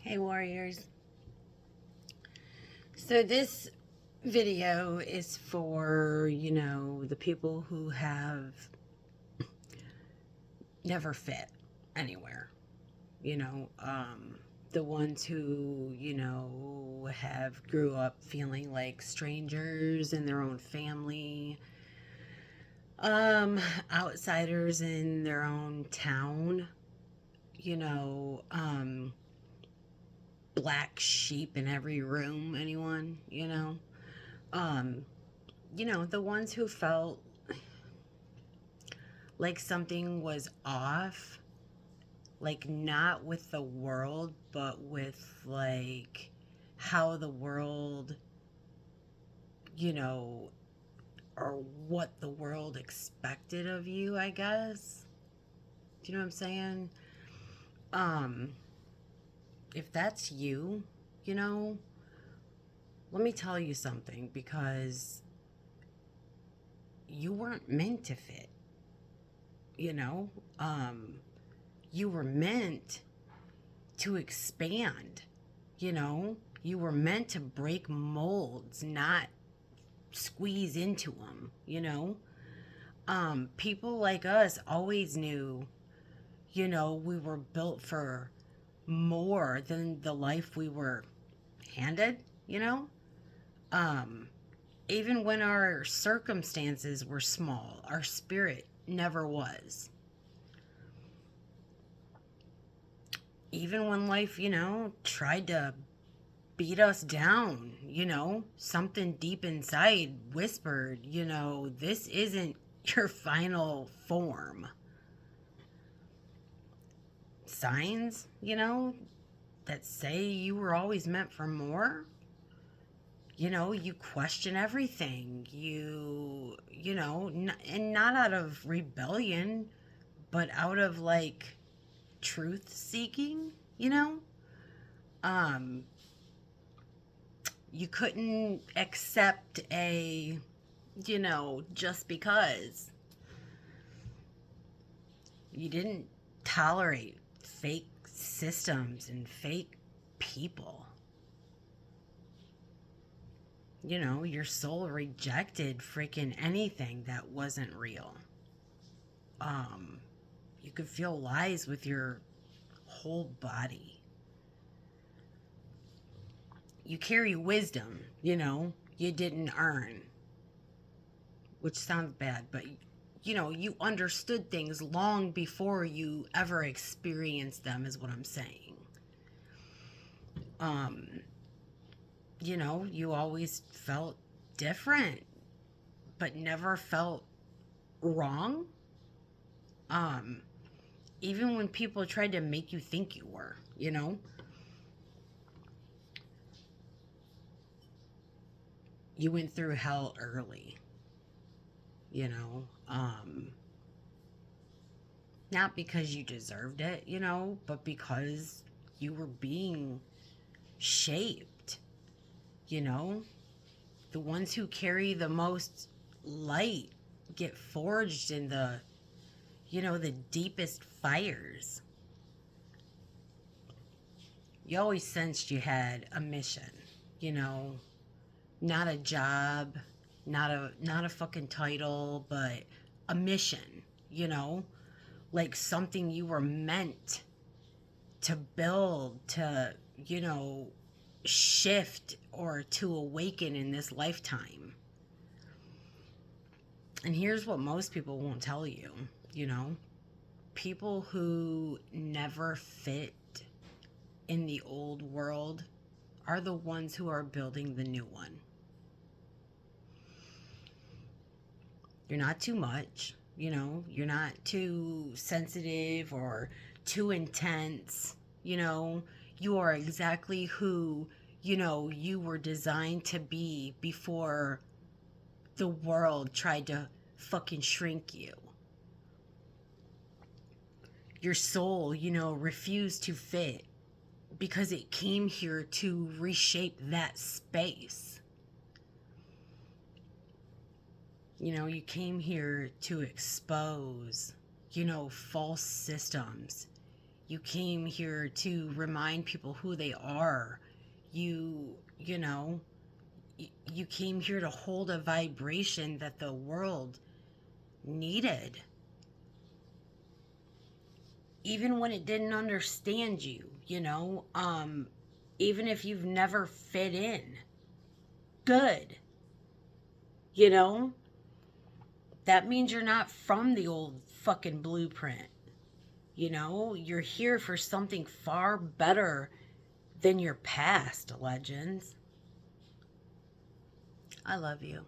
Hey warriors. So this video is for, the people who have never fit anywhere. You know, the ones who, have grew up feeling like strangers in their own family, outsiders in their own town, you know, black sheep in every room, anyone, Um, the ones who felt like something was off, like not with the world, but with like how the world, you know, or what the world expected of you, I guess. Do you know what I'm saying? Um, if that's you, you know, let me tell you something because you weren't meant to fit, you know? Um, you were meant to expand, you know? You were meant to break molds, not squeeze into them, you know? People like us always knew, we were built for more than the life we were handed, you know? Um, Even when our circumstances were small, our spirit never was. Even when life, tried to beat us down, something deep inside whispered, this isn't your final form. Signs, that say you were always meant for more. You question everything. And not out of rebellion, but out of like truth seeking, you know? Um, you couldn't accept just because. You didn't tolerate fake systems and fake people. Your soul rejected freaking anything that wasn't real. Um, you could feel lies with your whole body. You carry wisdom, you didn't earn, which sounds bad, but you understood things long before you ever experienced them, is what I'm saying. Um, you always felt different, but never felt wrong. Um, Even when people tried to make you think you were, you went through hell early, you know. Not because you deserved it, but because you were being shaped, you know. The ones who carry the most light get forged in the deepest fires. You always sensed you had a mission, you know, not a job, not a fucking title, but a mission, like something you were meant to build, to, shift or to awaken in this lifetime. And here's what most people won't tell you, you know, people who never fit in the old world are the ones who are building the new one. You're not too much, you're not too sensitive or too intense, you are exactly who, you were designed to be before the world tried to fucking shrink you. Your soul, refused to fit because it came here to reshape that space. You came here to expose, false systems. You came here to remind people who they are. You know, you came here to hold a vibration that the world needed. Even when it didn't understand you, even if you've never fit in. Good. You know, that means you're not from the old fucking blueprint. You're here for something far better than your past, legends. I love you.